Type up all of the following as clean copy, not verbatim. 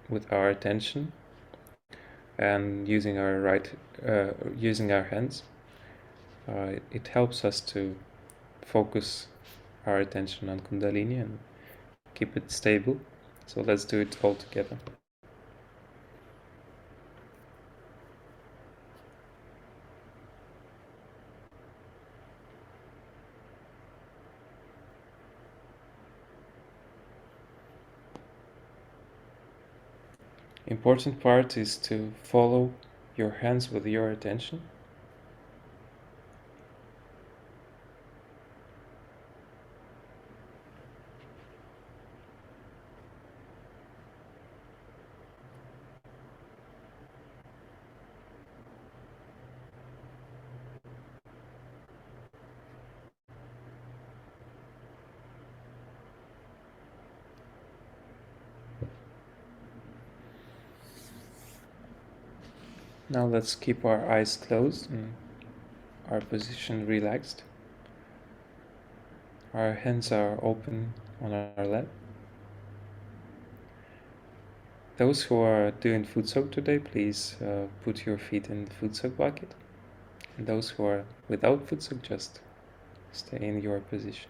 with our attention and using our hands, it helps us to focus our attention on Kundalini and keep it stable. So let's do it all together. Important part is to follow your hands with your attention. Now let's keep our eyes closed and our position relaxed. Our hands are open on our lap. Those who are doing foot soak today, please put your feet in the foot soak bucket. And those who are without foot soak, just stay in your position.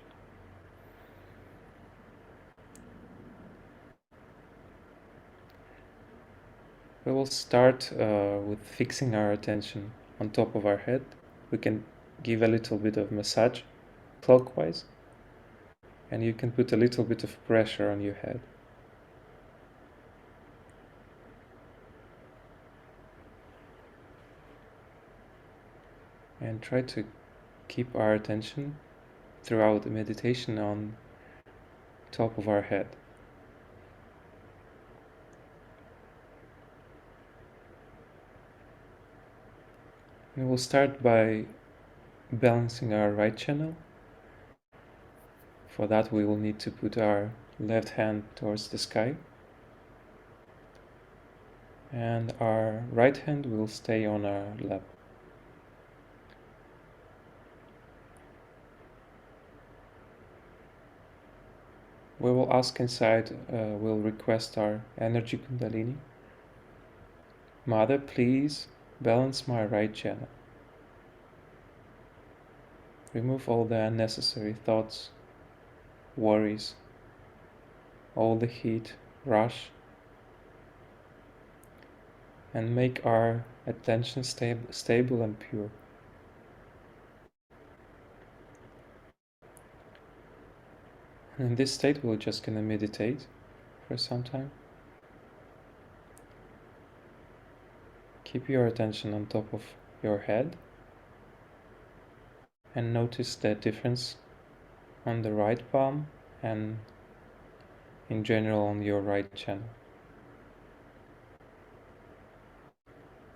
We will start with fixing our attention on top of our head. We can give a little bit of massage clockwise, and you can put a little bit of pressure on your head. And try to keep our attention throughout the meditation on top of our head. We will start by balancing our right channel. For that we will need to put our left hand towards the sky, and our right hand will stay on our lap. We will ask inside, we'll request our energy Kundalini, Mother, please balance my right channel. Remove all the unnecessary thoughts, worries, all the heat, rush, and make our attention stable and pure. In this state, we're just gonna meditate for some time. Keep your attention on top of your head and notice the difference on the right palm and in general on your right channel.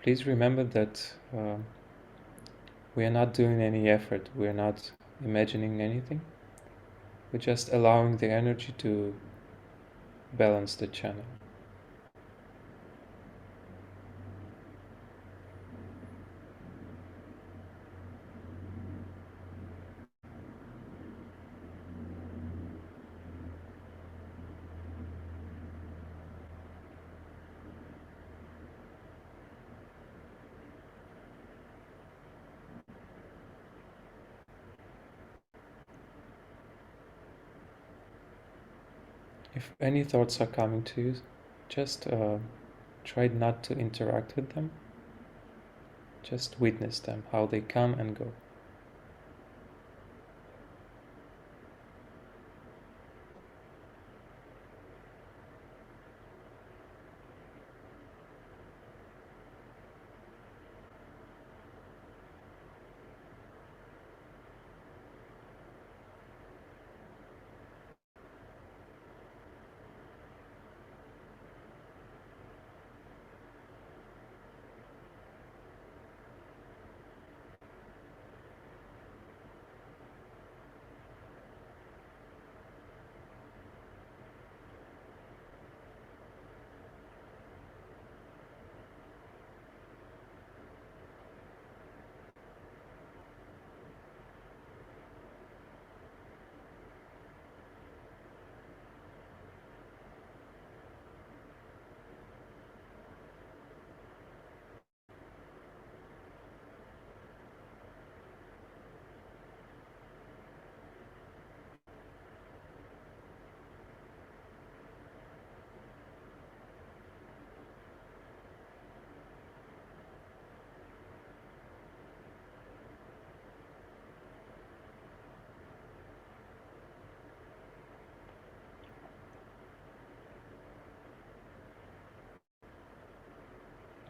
Please remember that we are not doing any effort, we are not imagining anything. We're just allowing the energy to balance the channel. If any thoughts are coming to you, just try not to interact with them. Just witness them, how they come and go.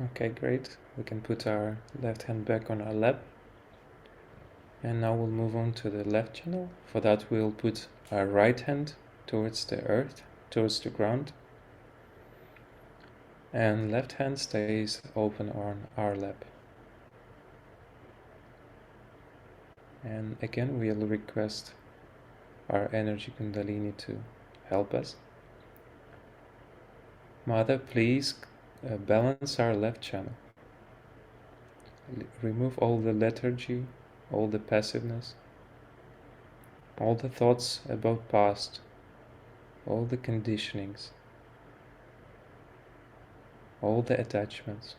Okay, great. We can put our left hand back on our lap. And now we'll move on to the left channel. For that we'll put our right hand towards the earth, towards the ground. And left hand stays open on our lap. And again we'll request our energy kundalini to help us. Mother, please balance our left channel. Remove all the lethargy, all the passiveness, all the thoughts about past, all the conditionings, all the attachments,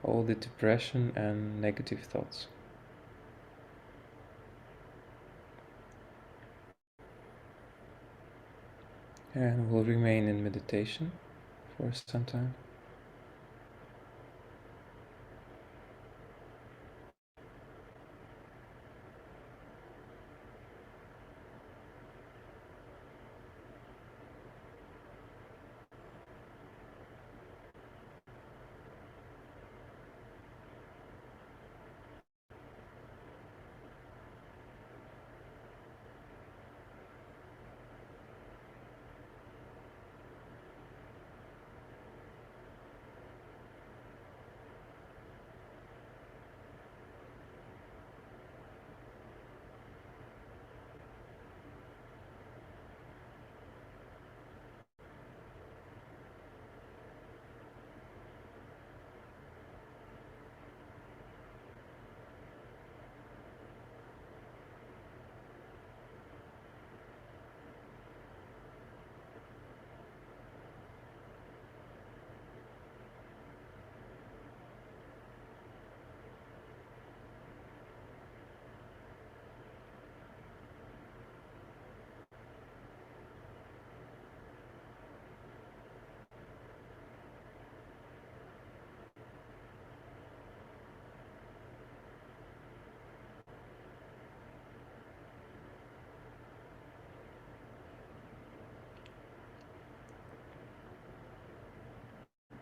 all the depression and negative thoughts. And we'll remain in meditation for some time.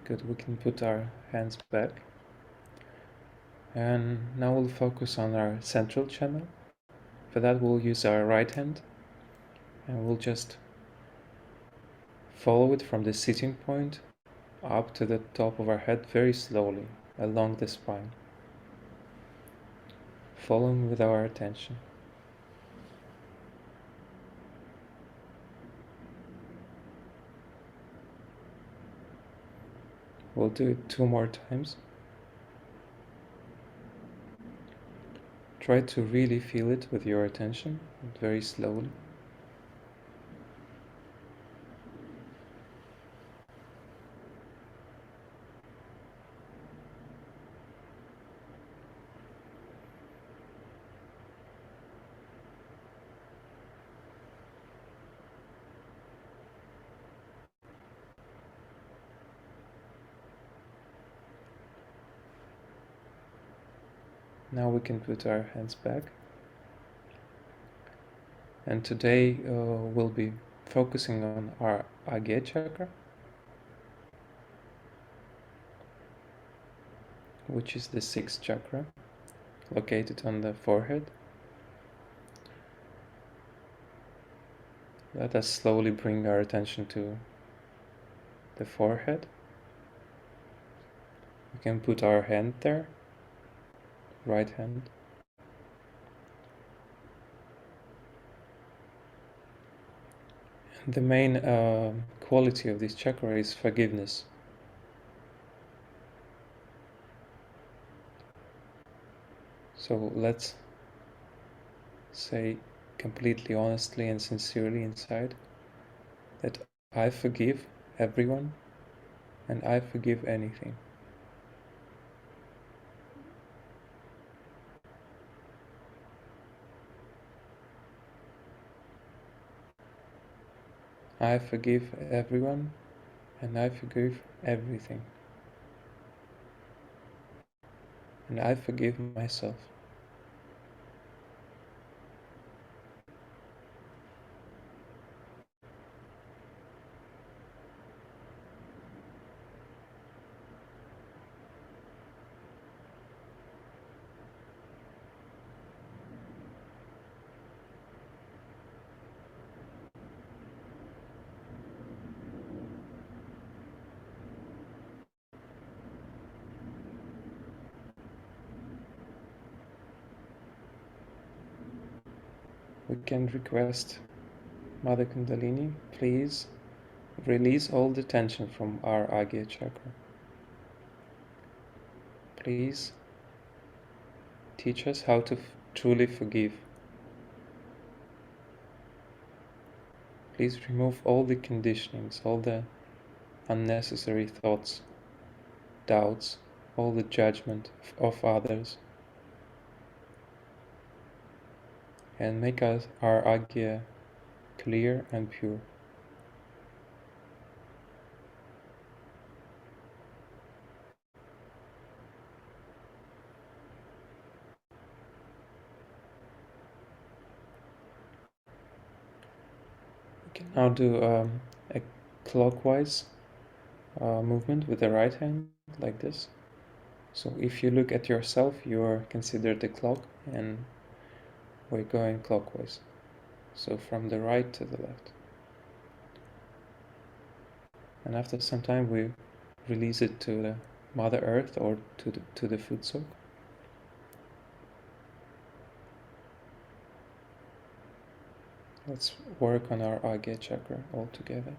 Good, we can put our hands back. And now we'll focus on our central channel. For that we'll use our right hand and we'll just follow it from the sitting point up to the top of our head very slowly along the spine, following with our attention. We'll do it 2 more times. Try to really feel it with your attention, very slowly. Now we can put our hands back. And today we'll be focusing on our Agya chakra, which is the 6th chakra, located on the forehead. Let us slowly bring our attention to the forehead. We can put our hand there, right hand. The main quality of this chakra is forgiveness. So let's say completely honestly and sincerely inside that I forgive everyone and I forgive anything. I forgive everyone and I forgive everything. And I forgive myself. we can request Mother Kundalini, please release all the tension from our Agya chakra. Please teach us how to truly forgive. Please remove all the conditionings, all the unnecessary thoughts, doubts, all the judgment of others, and make us our Agya clear and pure. We can now do a clockwise movement with the right hand, like this. So if you look at yourself, you are considered the clock, and we're going clockwise. So from the right to the left. And after some time, we release it to the Mother Earth or to the foot soak. Let's work on our Agya chakra all together.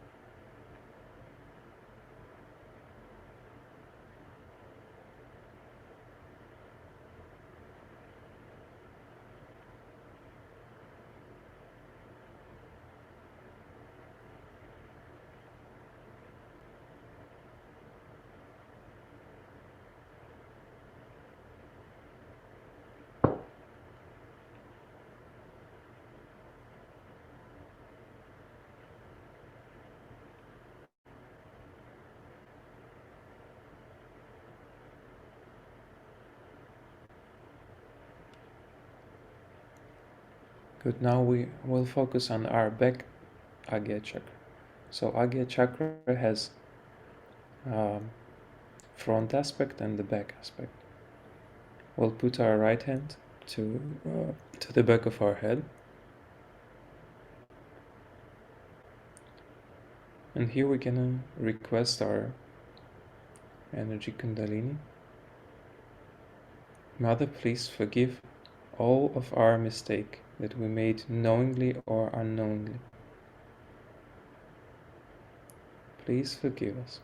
Good, now we will focus on our back Agya chakra. So Agya chakra has front aspect and the back aspect. We'll put our right hand to the back of our head. And here we're gonna request our energy Kundalini. Mother, please forgive all of our mistake that we made knowingly or unknowingly. Please forgive us.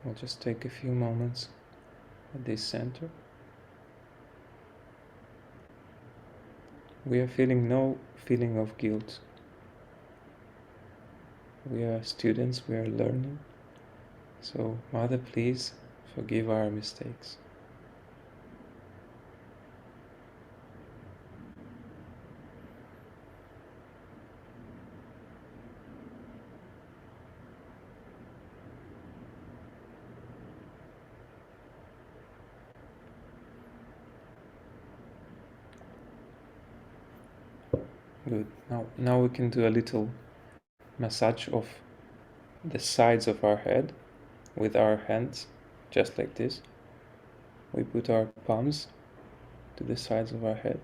We'll just take a few moments at this center. We are feeling no feeling of guilt. We are students, we are learning. So, Mother, please forgive our mistakes. Good. Now we can do a little massage of the sides of our head with our hands, just like this. We put our palms to the sides of our head,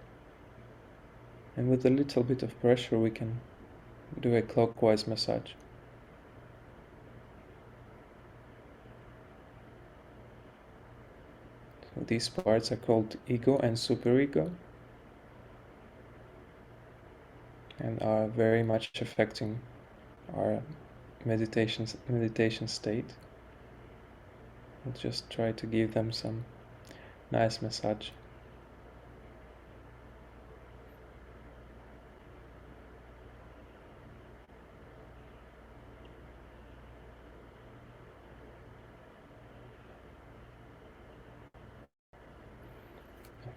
and with a little bit of pressure we can do a clockwise massage. So these parts are called ego and superego, and are very much affecting our meditation state. We'll just try to give them some nice massage.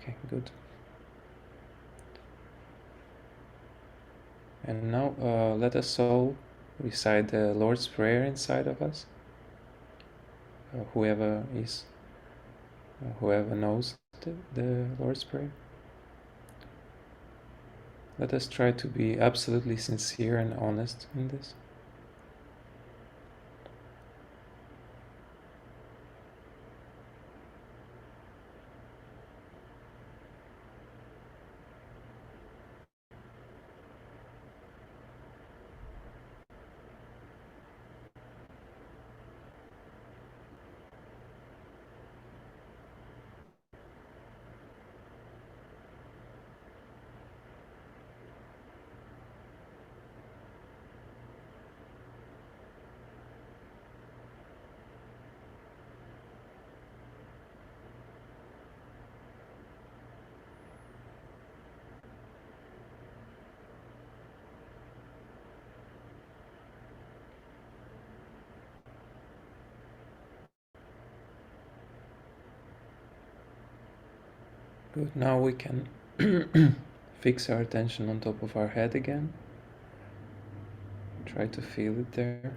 Okay, good. And now let us all recite the Lord's Prayer inside of us. Whoever knows the Lord's Prayer. Let us try to be absolutely sincere and honest in this. Good. Now we can fix our attention on top of our head again. Try to feel it there.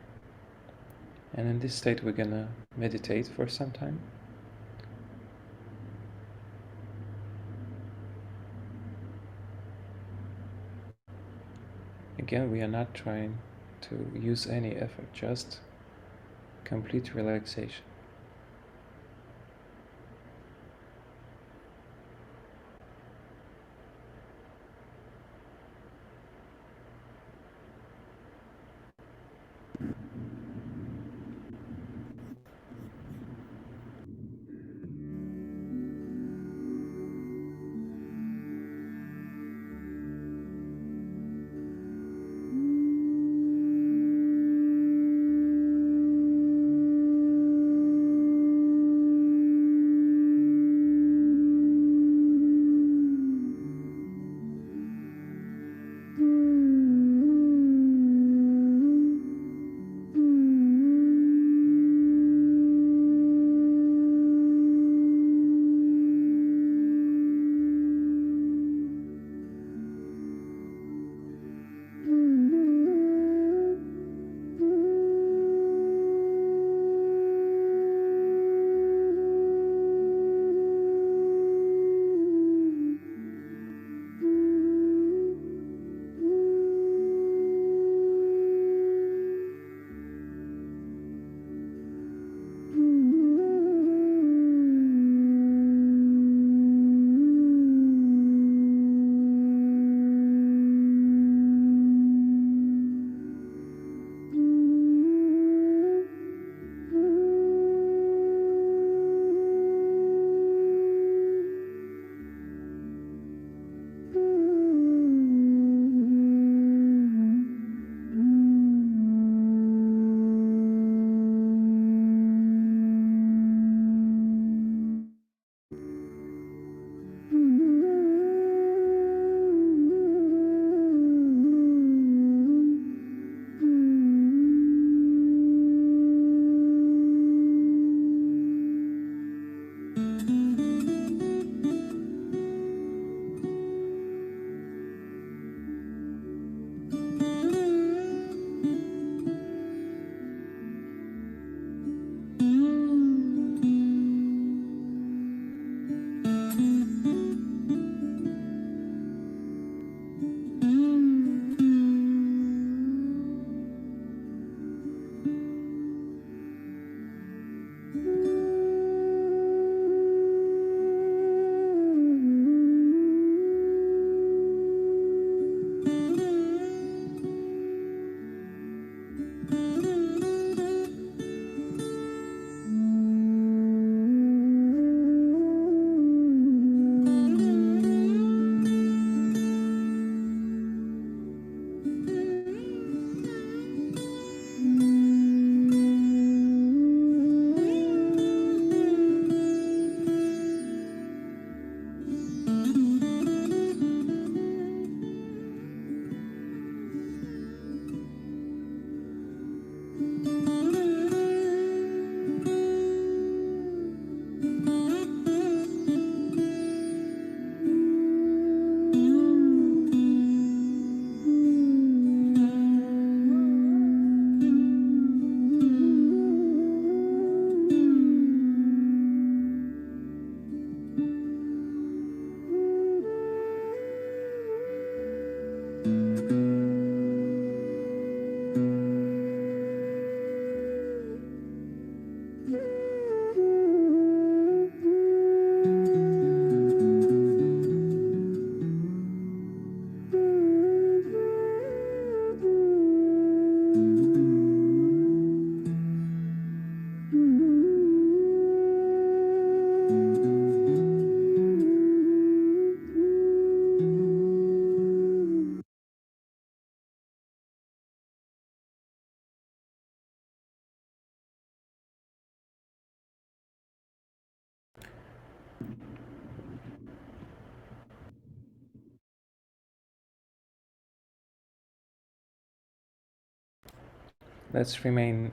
And in this state, we're gonna meditate for some time. Again, we are not trying to use any effort, just complete relaxation. Let's remain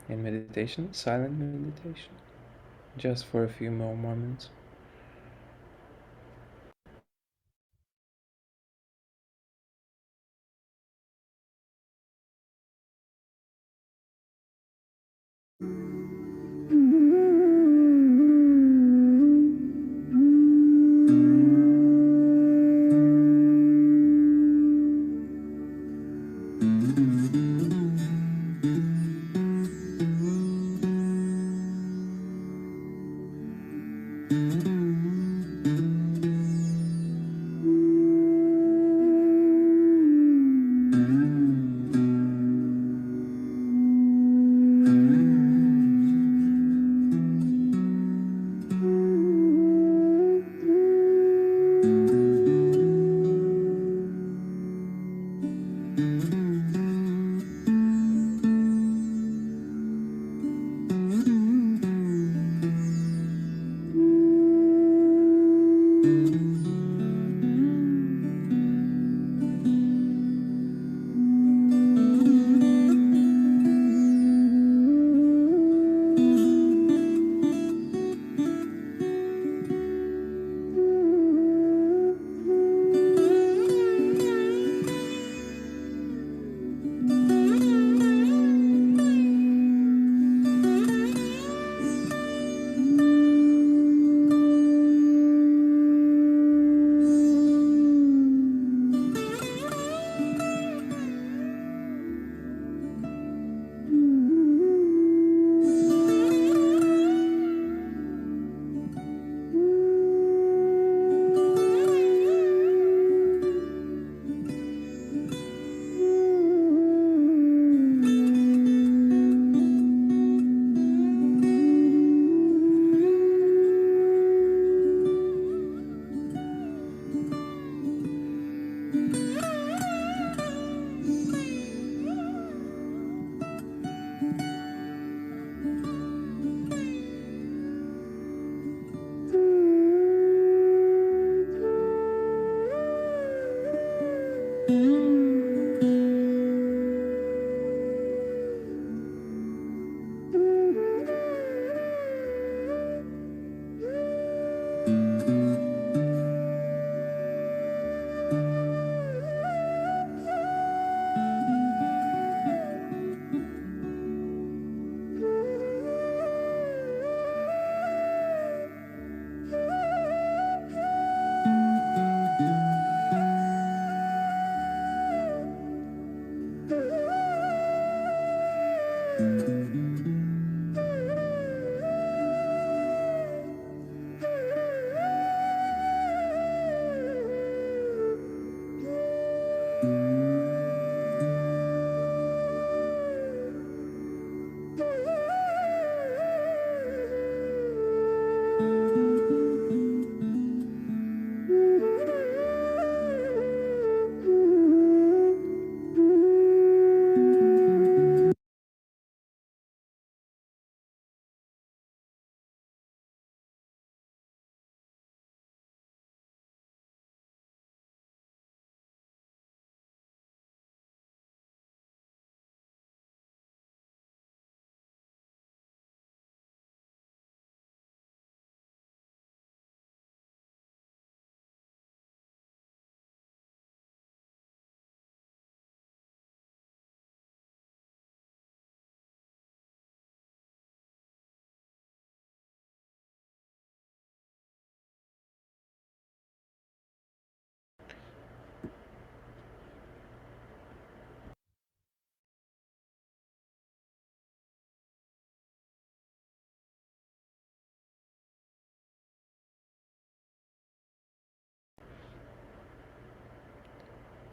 in meditation, silent meditation, just for a few more moments.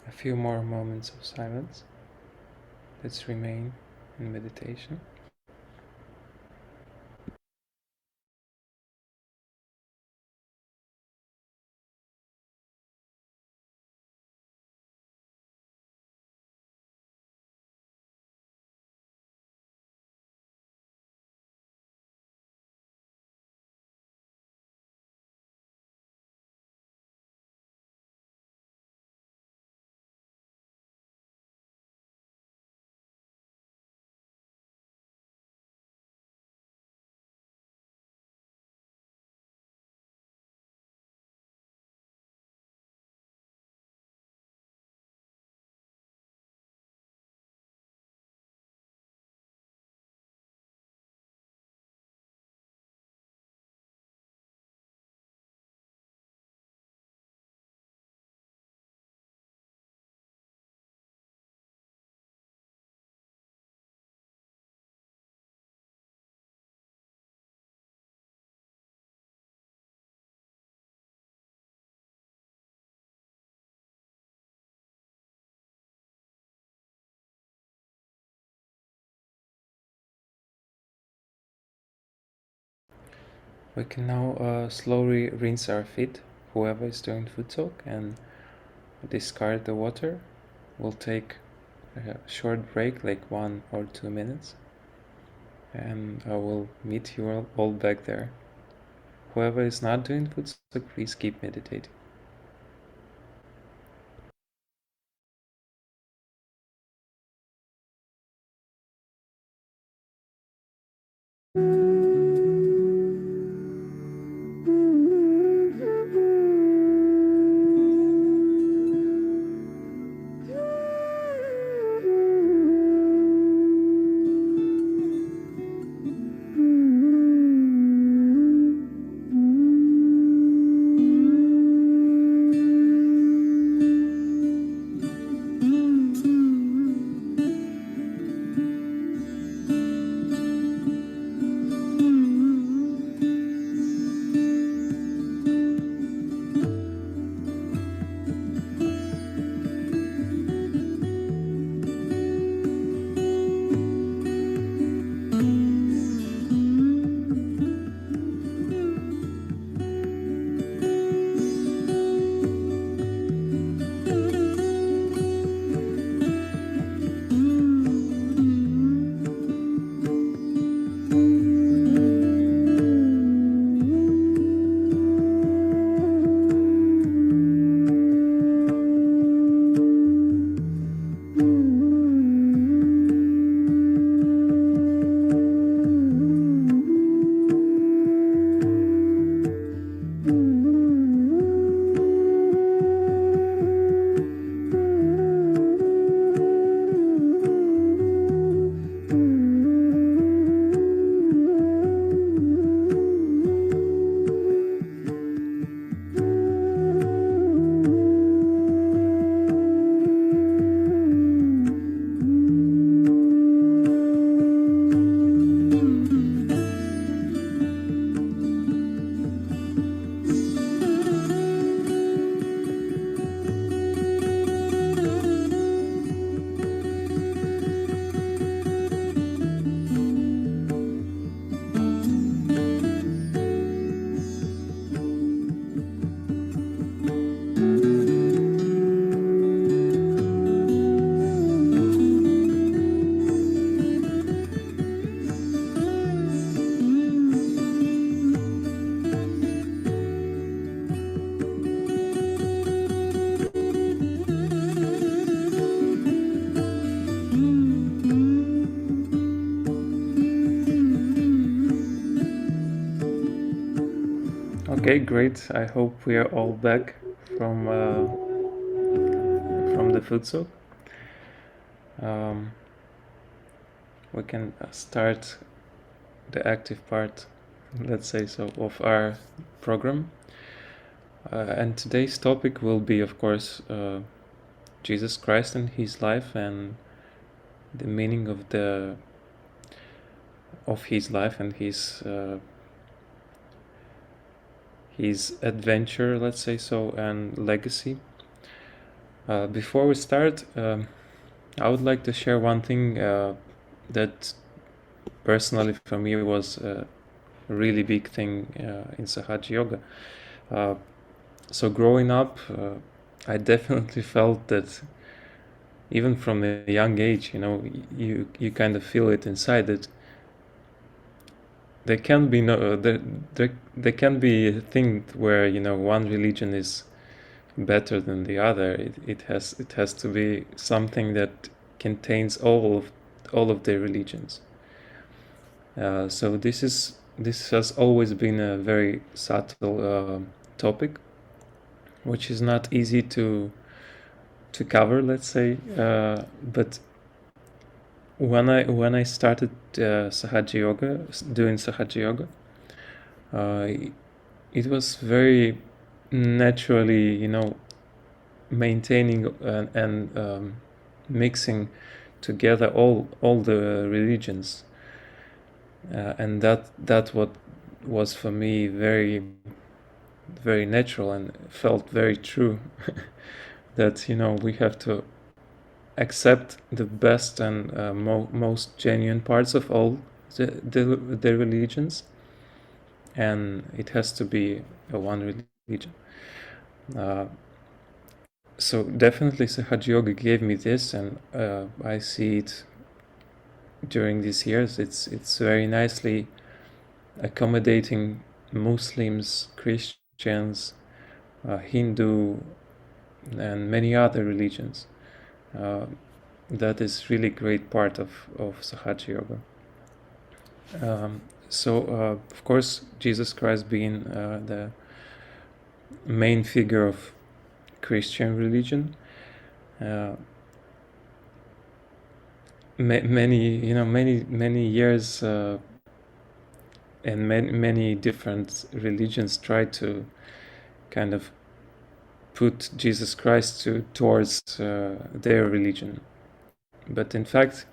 A few more moments of silence. Let's remain in meditation. We can now slowly rinse our feet, whoever is doing foot soak, and discard the water. We'll take a short break, like 1 or 2 minutes, and I will meet you all back there. Whoever is not doing foot soak, please keep meditating. Okay, great. I hope we are all back from the food soak. Um, we can start the active part, let's say so, of our program. And today's topic will be, of course, Jesus Christ and his life and the meaning of his life and his adventure, let's say so, and legacy. Before we start, I would like to share one thing that personally for me was a really big thing in Sahaja Yoga. So growing up, I definitely felt that even from a young age, you kind of feel it inside that there can be no there can be a thing where one religion is better than the other. It has to be something that contains all of the religions. So this has always been a very subtle topic, which is not easy to cover, let's say. But when I started Sahaja Yoga, doing Sahaja Yoga, uh, it was very naturally, maintaining and mixing together all the religions, and that what was for me very very natural and felt very true. That we have to accept the best and most genuine parts of all the religions, and it has to be a one religion. So definitely Sahaja Yoga gave me this, and I see it during these years. It's very nicely accommodating Muslims, Christians, Hindu, and many other religions. That is really great part of Sahaja Yoga. So of course, Jesus Christ being the main figure of Christian religion, many years and many different religions try to kind of put Jesus Christ towards their religion. But in fact,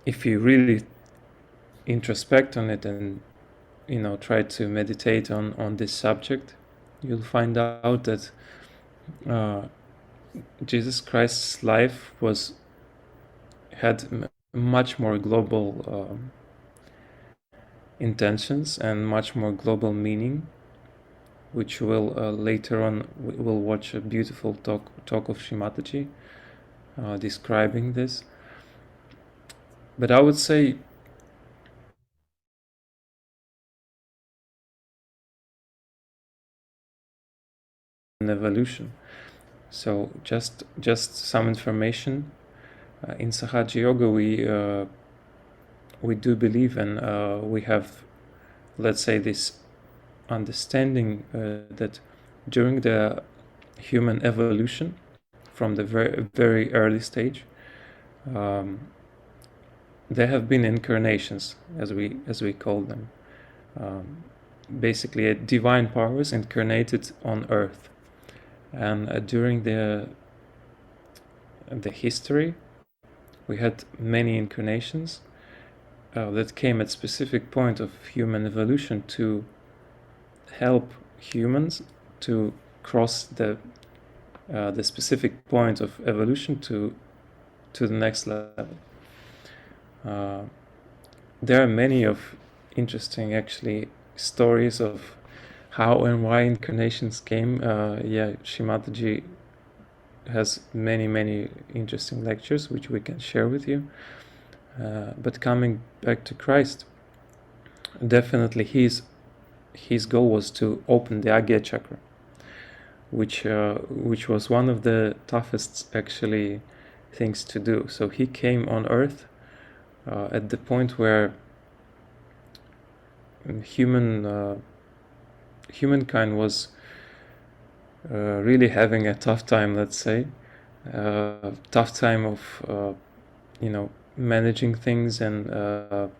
if you really introspect on it and try to meditate on this subject, you'll find out that Jesus Christ's life had much more global intentions and much more global meaning, which will later on we'll watch a beautiful talk of Shimataji describing this. But I would say an evolution. So just some information. In Sahaja Yoga, we do believe, and we have, let's say, this understanding that during the human evolution, from the very very early stage, there have been incarnations, as we call them. Basically, divine powers incarnated on Earth, and during the history, we had many incarnations that came at specific point of human evolution to help humans to cross the specific point of evolution to the next level. There are many of interesting actually stories of how and why incarnations came. Shimataji has many interesting lectures which we can share with you. But coming back to Christ, definitely his goal was to open the Agya chakra, which was one of the toughest actually things to do. So he came on earth at the point where humankind was really having a tough time, let's say, tough time of managing things, and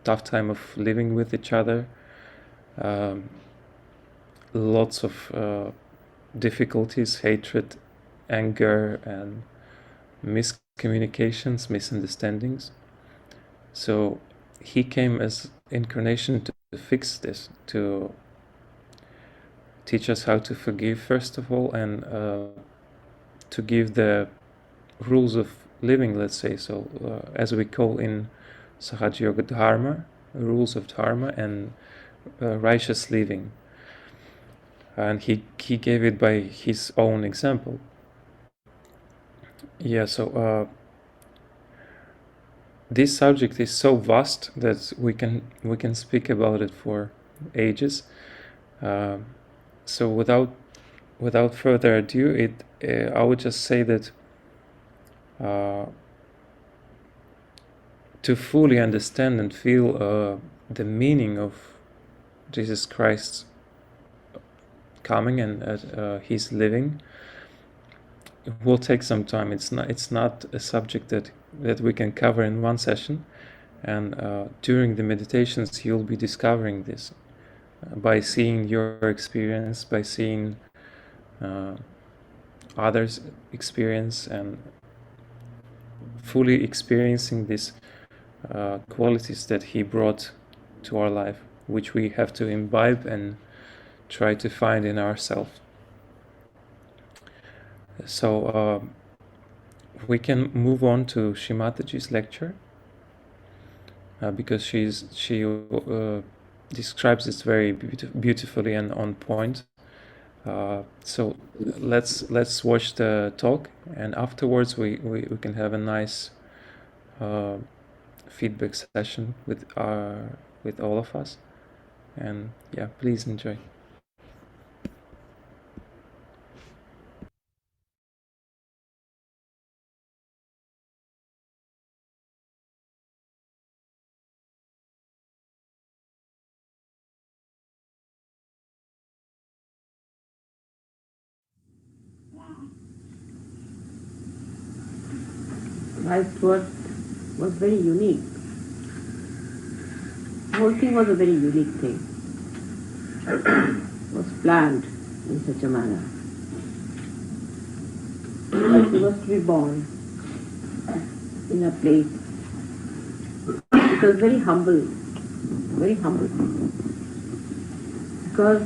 tough time of living with each other, lots of difficulties, hatred, anger, and miscommunications, misunderstandings. So he came as incarnation to fix this, to teach us how to forgive first of all, and to give the rules of living, let's say, so as we call in Sahaja Yoga Dharma, rules of Dharma, and righteous living. And he gave it by his own example. So this subject is so vast that we can speak about it for ages. So without further ado, I would just say that to fully understand and feel the meaning of Jesus Christ's coming and his living, it will take some time. It's not a subject that we can cover in one session, and during the meditations you'll be discovering this by seeing your experience, by seeing others' experience, and fully experiencing these qualities that he brought to our life, which we have to imbibe and try to find in ourselves. So we can move on to Shimataji's lecture, because she describes it very beautifully and on point. So let's watch the talk, and afterwards we can have a nice feedback session with all of us. And yeah, please enjoy. Christ's work was very unique. The whole thing was a very unique thing. It was planned in such a manner. That he was to be born in a place. It was very humble, because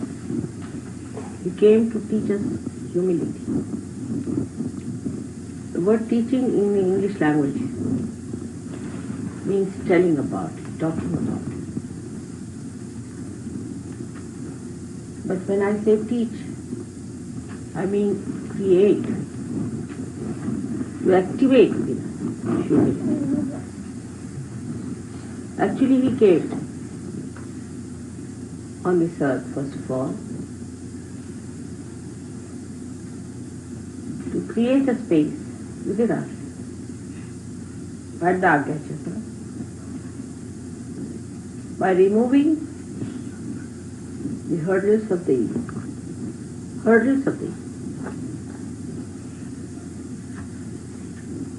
he came to teach us humility. The word teaching in the English language means telling about it, talking about it. But when I say teach, I mean create, to activate within us humility. Actually, he came on this earth, first of all, to create a space within us, by the Agya Chakra, by removing the hurdles of the ego.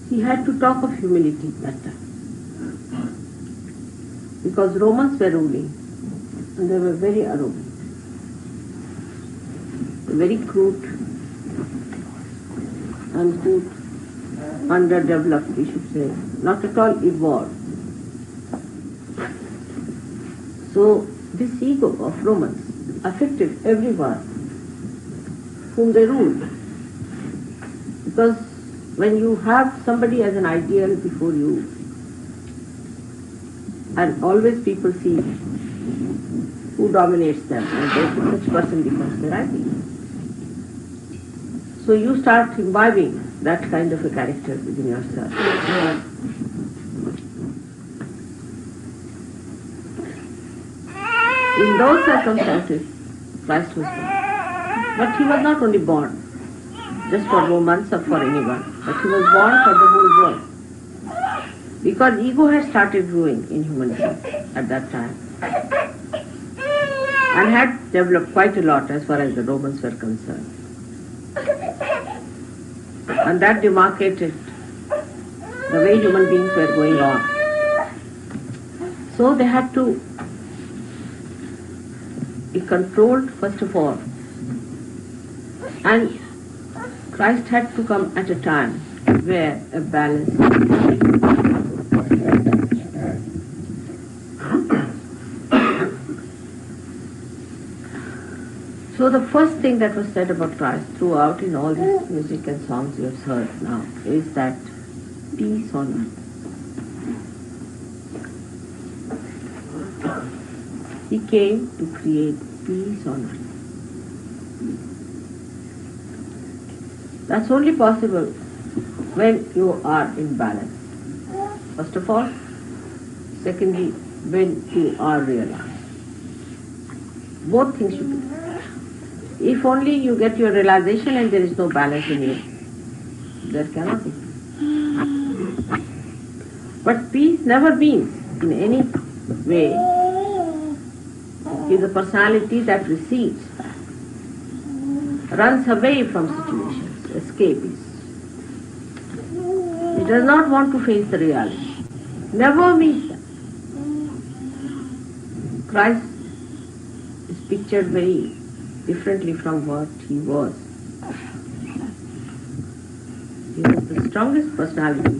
He had to talk of humility that time, because Romans were ruling, and they were very arrogant, very crude, uncouth, underdeveloped, we should say, not at all evolved. So this ego of Romans affected everyone whom they ruled. Because when you have somebody as an ideal before you, and always people see who dominates them, and then such person becomes their ideal. So you start imbibing that kind of a character within yourself. In those circumstances, Christ was born. But he was not only born just for Romans or for anyone, but he was born for the whole world. Because ego had started growing in humanity at that time, and had developed quite a lot as far as the Romans were concerned. And that demarcated the way human beings were going on. So they had to be controlled first of all. And Christ had to come at a time where a balance. So the first thing that was said about Christ throughout in all this music and songs you have heard now is that peace on earth. He came to create peace on earth. That's only possible when you are in balance. First of all. Secondly, when you are realized. Both things should be. If only you get your realization and there is no balance in you, there cannot be. But peace never means in any way is a personality that recedes, runs away from situations, escapes. It does not want to face the reality. Never means that. Christ is pictured very differently from what he was. He was the strongest personality,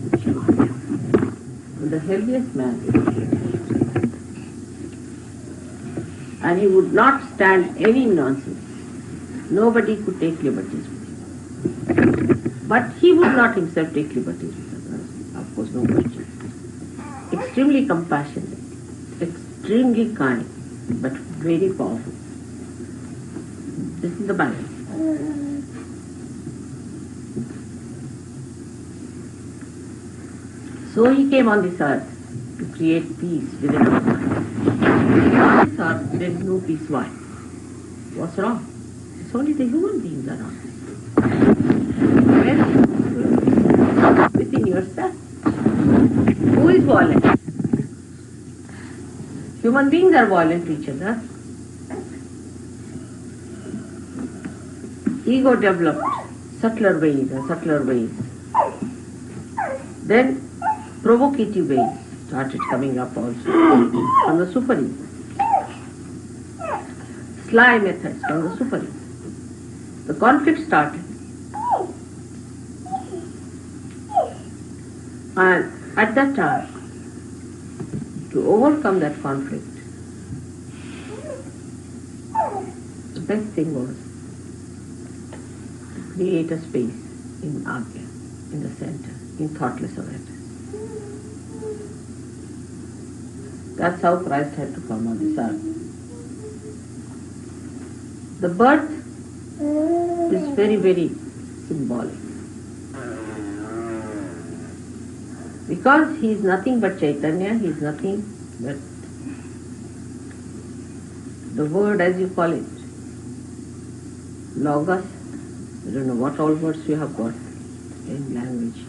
the heaviest man. And he would not stand any nonsense. Nobody could take liberties with him. But he would not himself take liberties with others. Of course, no question. Extremely compassionate, extremely kind, but very powerful. This is the balance. So he came on this earth to create peace within us. On this earth there is no peace. Why? What's wrong? It's only the human beings around. Where is peace? Within yourself. Who is violent? Human beings are violent to each other. Ego developed subtler ways and subtler ways. Then provocative ways started coming up also from the super ego. Sly methods from the super ego. The conflict started. And at that time, to overcome that conflict, the best thing was to create a space in Agya, in the center, in thoughtless awareness. That's how Christ had to come on this earth. The birth is very, very symbolic. Because he is nothing but Chaitanya, he is nothing but the word, as you call it, Logos. I don't know what all words you have got in language.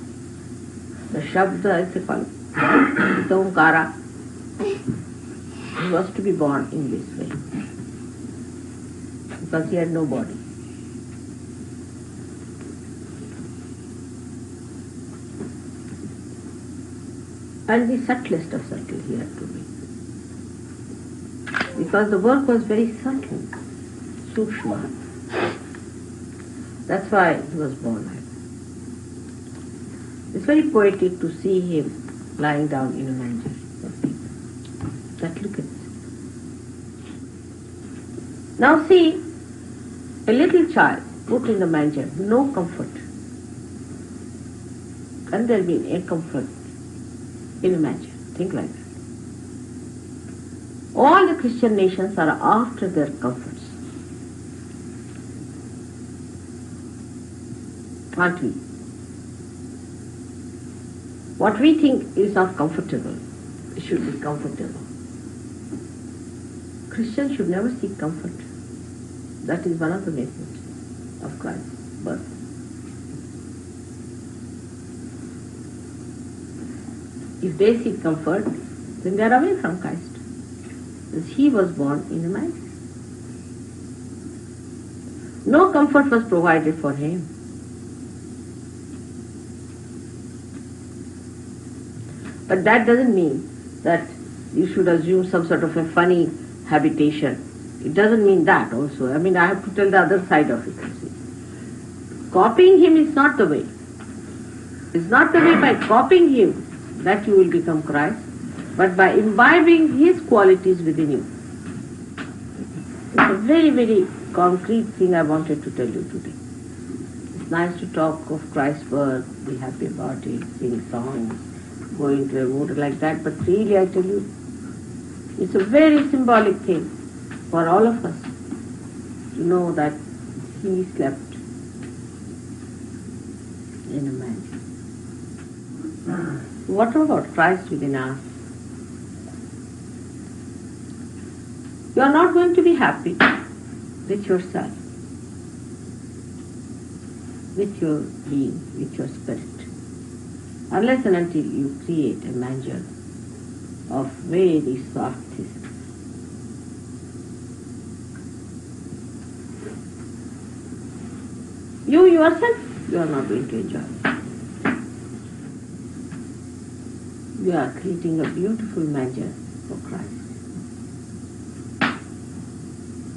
The Shabda, as they call it, the Omkara. He was to be born in this way because he had no body. And the subtlest of subtle he had to be. Because the work was very subtle, sukshma. That's why he was born like that. It's very poetic to see him lying down in a manger. That look at it. Now see, a little child put in the manger, no comfort. Can there be a comfort in a manger? Think like that. All the Christian nations are after their comforts. Aren't we? What we think is not comfortable, it should be comfortable. Christians should never seek comfort. That is one of the messages of Christ's birth. If they seek comfort, then they are away from Christ. Because he was born in a manger. No comfort was provided for him. But that doesn't mean that you should assume some sort of a funny habitation. It doesn't mean that also. I mean, I have to tell the other side of it, you see. Copying him is not the way. It's not the way by copying him that you will become Christ, but by imbibing his qualities within you. It's a very, very concrete thing I wanted to tell you today. It's nice to talk of Christ's birth, be happy about it, sing songs, go into a mood like that, but really I tell you, it's a very symbolic thing for all of us to know that he slept in a manger. What about Christ within us? You are not going to be happy with yourself, with your being, with your spirit, unless and until you create a manger of very soft thistles. You yourself, you are not going to enjoy it. You are creating a beautiful manger for Christ.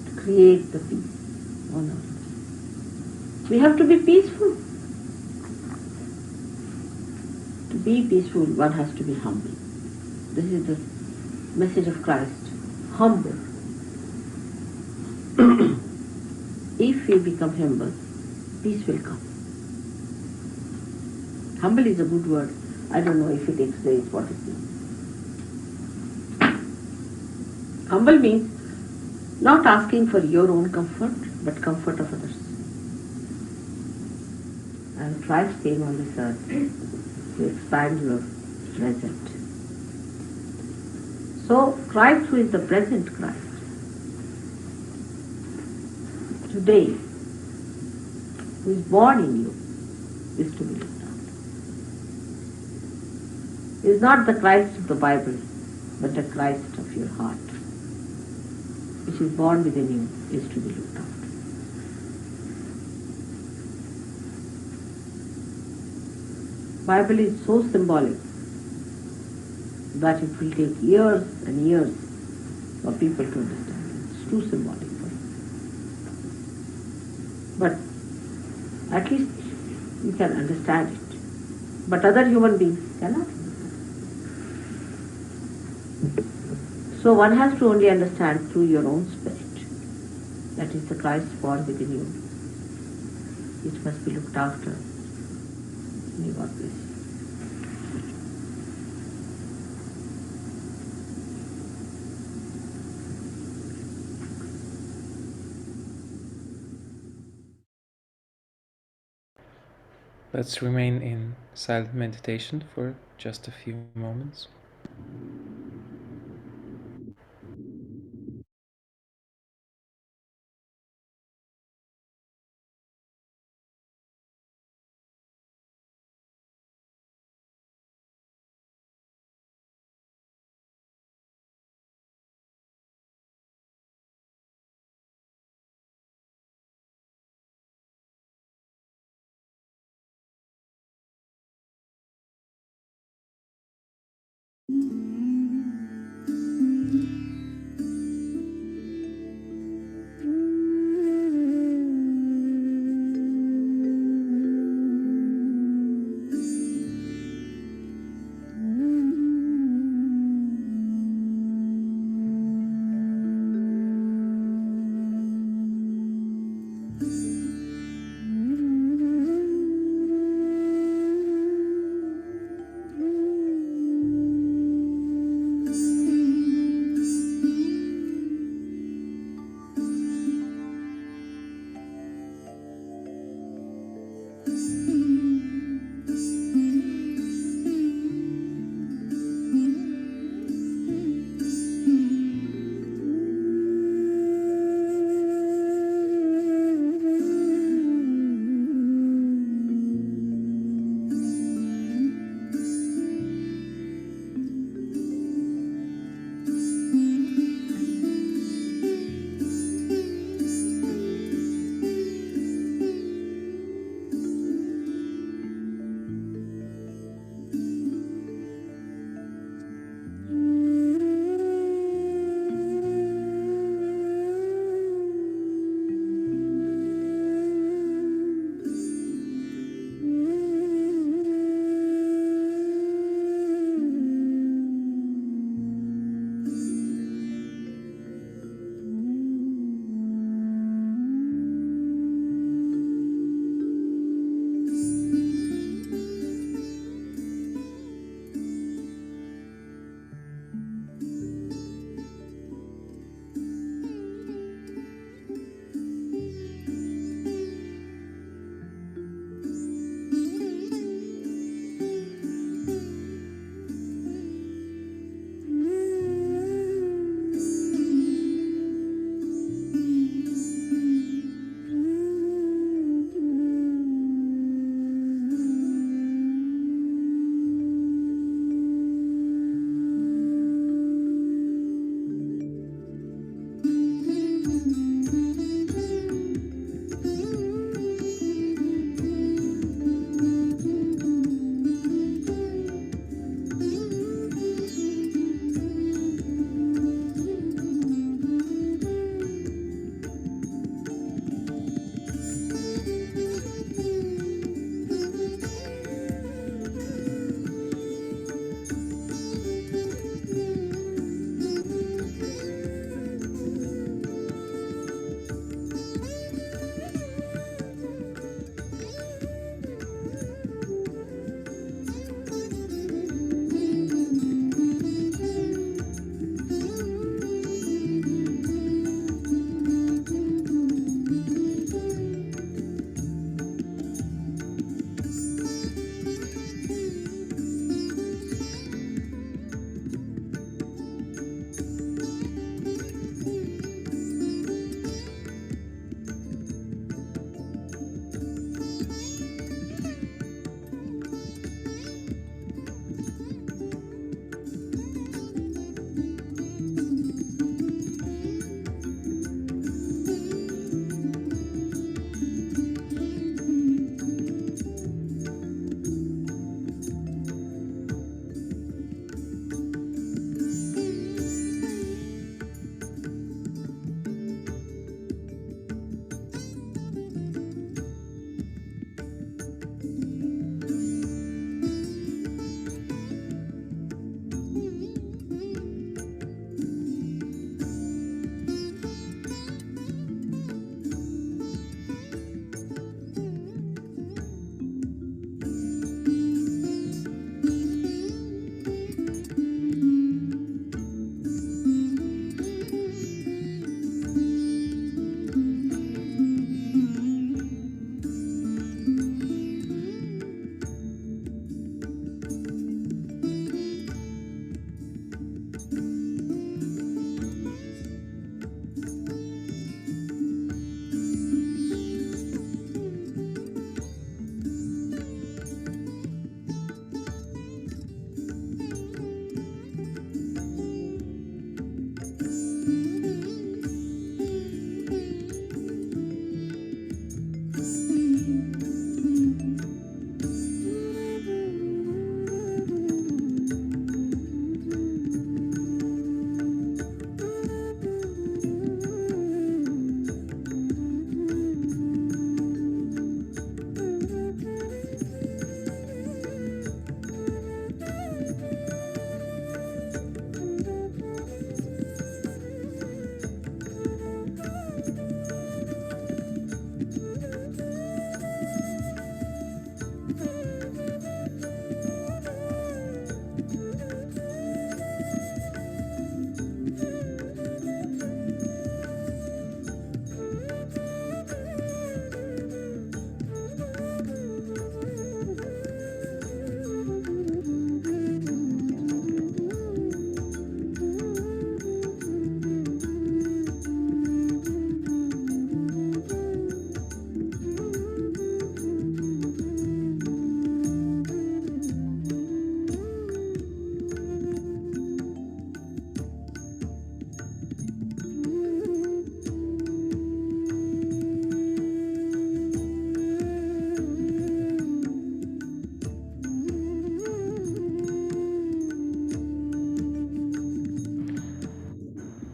To create the peace on earth. We have to be peaceful. To be peaceful, one has to be humble. This is the message of Christ. Humble. If you become humble, peace will come. Humble is a good word. I don't know if it explains what it means. Humble means not asking for your own comfort, but comfort of others. And Christ came on this earth to expand your present. So Christ, who is the present Christ, today, who is born in you, is to be looked after. Is not the Christ of the Bible, but the Christ of your heart, which is born within you, is to be looked after. Bible is so symbolic that it will take years and years for people to understand. It's too symbolic for you. But at least you can understand it. But other human beings cannot. So one has to only understand through your own spirit. That is the Christ born within you. It must be looked after. May God bless you. Let's remain in silent meditation for just a few moments.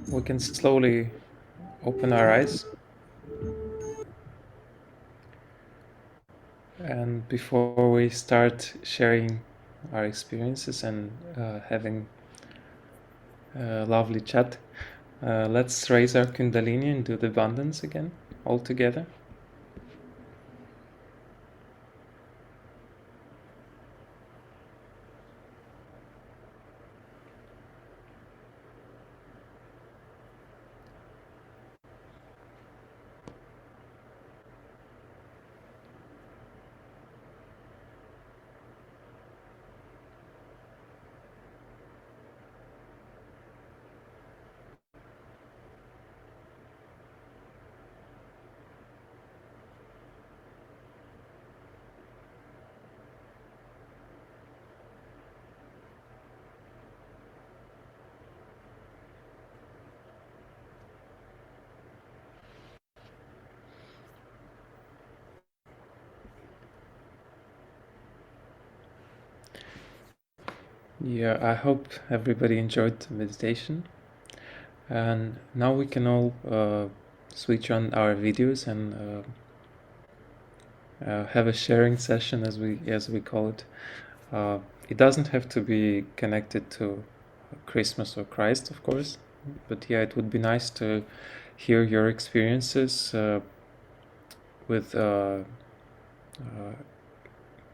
we can slowly open our eyes. And before we start sharing our experiences and having a lovely chat, let's raise our Kundalini and do the bandhans again, all together. Yeah, I hope everybody enjoyed the meditation. And now we can all switch on our videos and have a sharing session, as we call it. It doesn't have to be connected to Christmas or Christ, of course, but yeah, it would be nice to hear your experiences with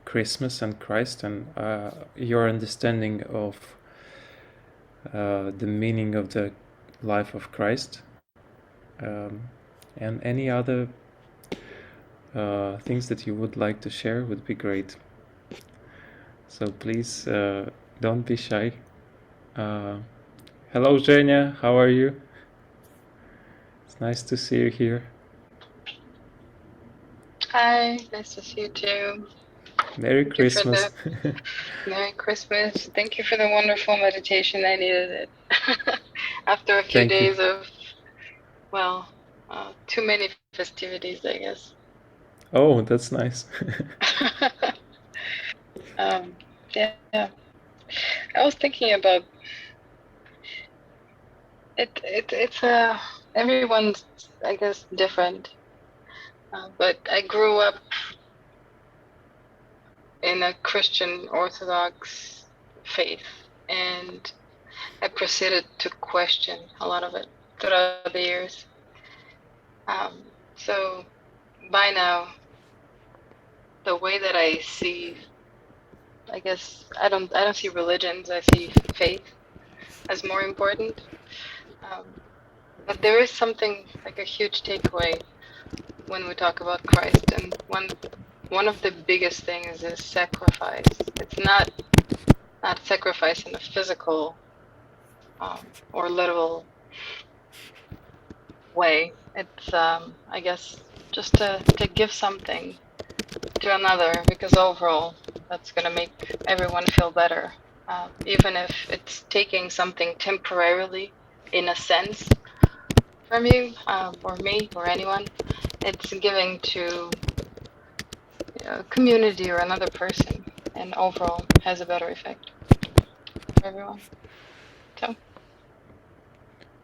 Christmas and Christ, and your understanding of the meaning of the life of Christ, and any other things that you would like to share would be great. So please don't be shy. Hello, Zhenya. How are you? It's nice to see you here. Hi, nice to see you too. Merry Thank you for Christmas. the Merry Christmas. Thank you for the wonderful meditation. I needed it after a few Thank you. days of, well, too many festivities, I guess. Oh, that's nice. Yeah, I was thinking about it. It's everyone's, I guess, different. But I grew up in a Christian Orthodox faith, and I proceeded to question a lot of it throughout the years. So by now, the way that I see, I guess I don't see religions. I see faith as more important. But there is something like a huge takeaway when we talk about Christ, and one of the biggest things is sacrifice. It's not sacrifice in a physical or literal way. It's I guess just to give something to another, because overall that's going to make everyone feel better, even if it's taking something temporarily in a sense from you, or me or anyone. It's giving to a community or another person, and overall has a better effect for everyone. So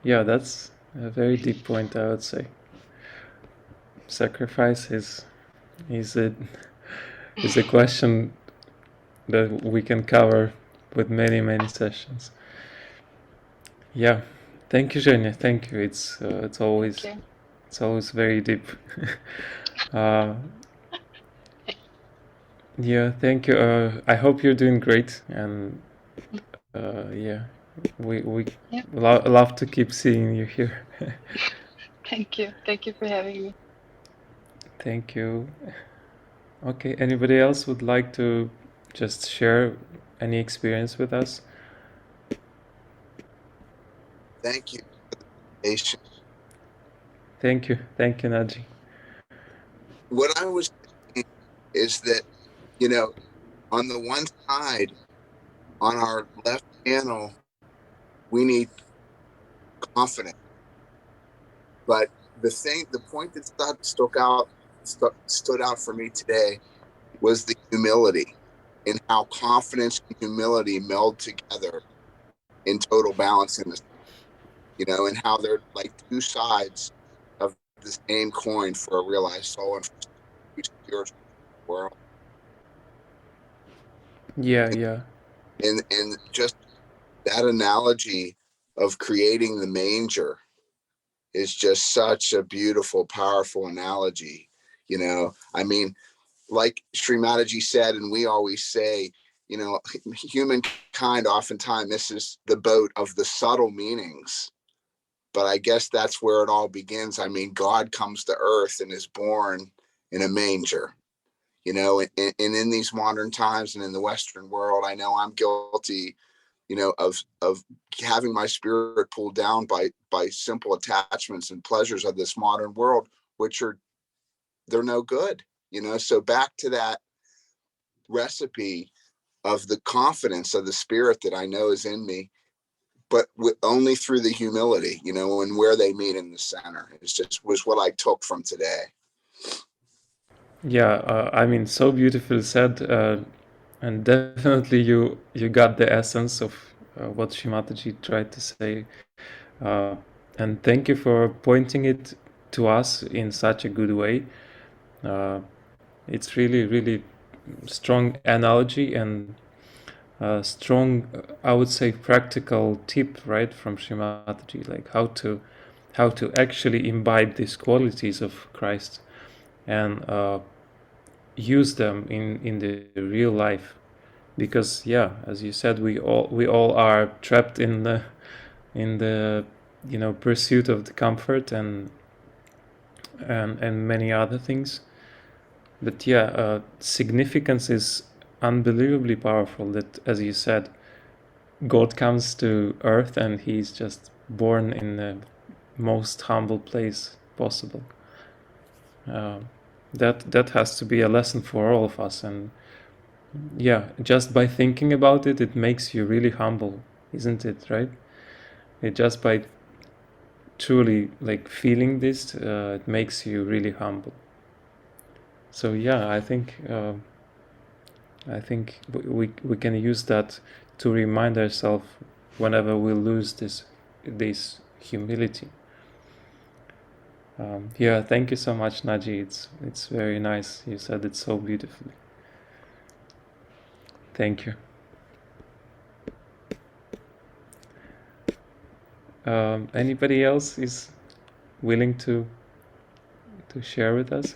Yeah, that's a very deep point, I would say. Sacrifice is a is a question that we can cover with many sessions. Yeah, thank you, Zhenya. Thank you. It's always very deep. uh, yeah, thank you. I hope you're doing great, and yeah, we yeah, love to keep seeing you here. thank you for having me. Thank you. Okay, anybody else would like to just share any experience with us? Thank you for the invitation. Thank you, Naji. What I was thinking is that, on the one side, on our left panel, we need confidence. But the point that stood out for me today was the humility, and how confidence and humility meld together in total balance in this. and how they're like two sides of the same coin for a realized soul and for spiritual world. Yeah, yeah. And just that analogy of creating the manger is just such a beautiful, powerful analogy. I mean, like Srimataji said, and we always say, humankind oftentimes misses the boat of the subtle meanings. But I guess that's where it all begins. I mean, God comes to earth and is born in a manger, and in these modern times and in the Western world, I know I'm guilty, of having my spirit pulled down by simple attachments and pleasures of this modern world, which they're no good. So back to that recipe of the confidence of the spirit that I know is in me, but only through the humility, and where they meet in the center. It's just was what I took from today. Yeah, I mean, so beautiful said, and definitely you got the essence of what Shimataji tried to say, uh, and thank you for pointing it to us in such a good way. Uh, it's really, really strong analogy and strong, I would say, practical tip, right, from Shimataji, like how to actually imbibe these qualities of Christ and use them in the real life, because yeah, as you said, we all are trapped in the pursuit of the comfort and many other things. But yeah, significance is unbelievably powerful, that, as you said, God comes to earth and he's just born in the most humble place possible. uh, that has to be a lesson for all of us. And yeah, just by thinking about it, it makes you really humble, isn't it? Right? It just by truly like feeling this, it makes you really humble. So yeah, I think we can use that to remind ourselves whenever we lose this humility. Yeah, thank you so much, Naji. It's very nice. You said it so beautifully. Thank you. Anybody else is willing to share with us?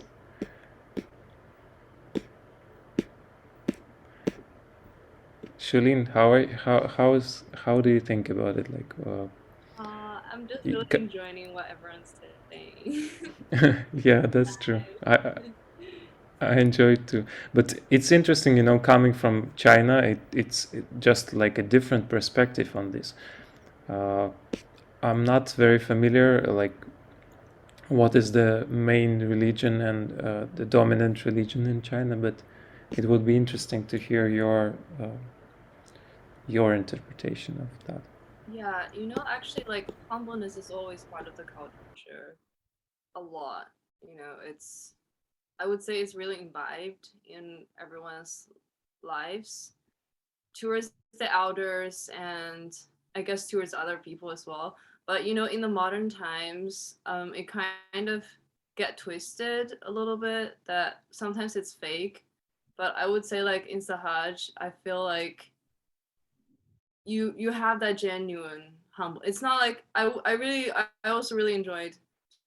Shulin, how do you think about it? Like, I'm just really enjoying what everyone's saying. yeah, that's true. I enjoy it too. But it's interesting, coming from China, it's just like a different perspective on this. Uh, I'm not very familiar, like, what is the main religion and the dominant religion in China, but it would be interesting to hear your interpretation of that. Yeah, actually, like, humbleness is always part of the culture. A lot. I would say it's really imbibed in everyone's lives towards the elders and I guess towards other people as well. But in the modern times, it kind of get twisted a little bit that sometimes it's fake. But I would say like in Sahaj, I feel like you have that genuine humble. It's not like I also really enjoyed.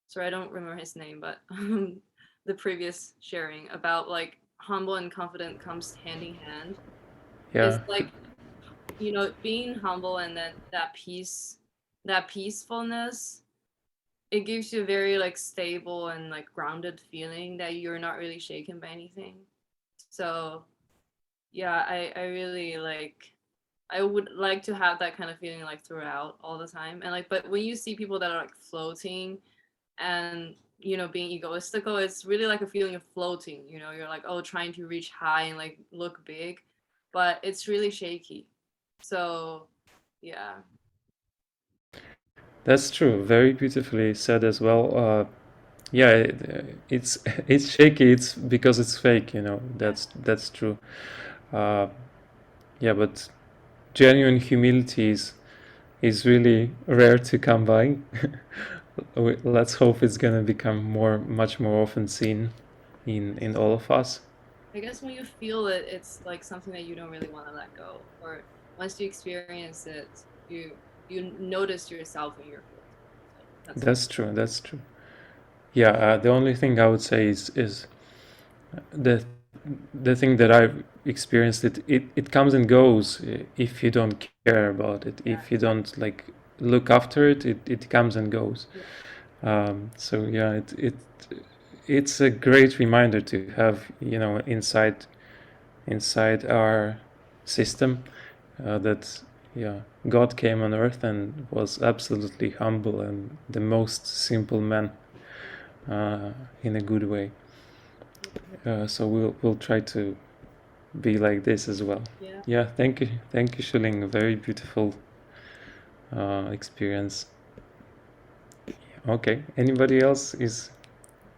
Sorry, I don't remember his name, but the previous sharing about like humble and confident comes hand in hand. It's Yeah, like being humble and then that peacefulness, it gives you a very like stable and like grounded feeling that you're not really shaken by anything. So yeah, I really like, I would like to have that kind of feeling like throughout all the time. And like, but when you see people that are like floating and being egoistical, it's really like a feeling of floating. You're like, oh, trying to reach high and like look big, but it's really shaky. So yeah. that's true. Very beautifully said as well. Yeah, it's it's shaky. It's because it's fake. That's true. Uh, yeah, but genuine humility is is really rare to come by. Let's hope it's gonna become much more often seen in all of us. I guess when you feel it, it's like something that you don't really want to let go. Or once you experience it, you notice yourself in your feelings. So That's true. That's true. Yeah. The only thing I would say is the the thing that I've experienced, it comes and goes if you don't care about it. If you don't like look after it, it comes and goes. So yeah, it's a great reminder to have, inside our system, that yeah, God came on earth and was absolutely humble and the most simple man, in a good way. So we'll try to be like this as well. Yeah, thank you, Shuling. A very beautiful experience. Okay, anybody else is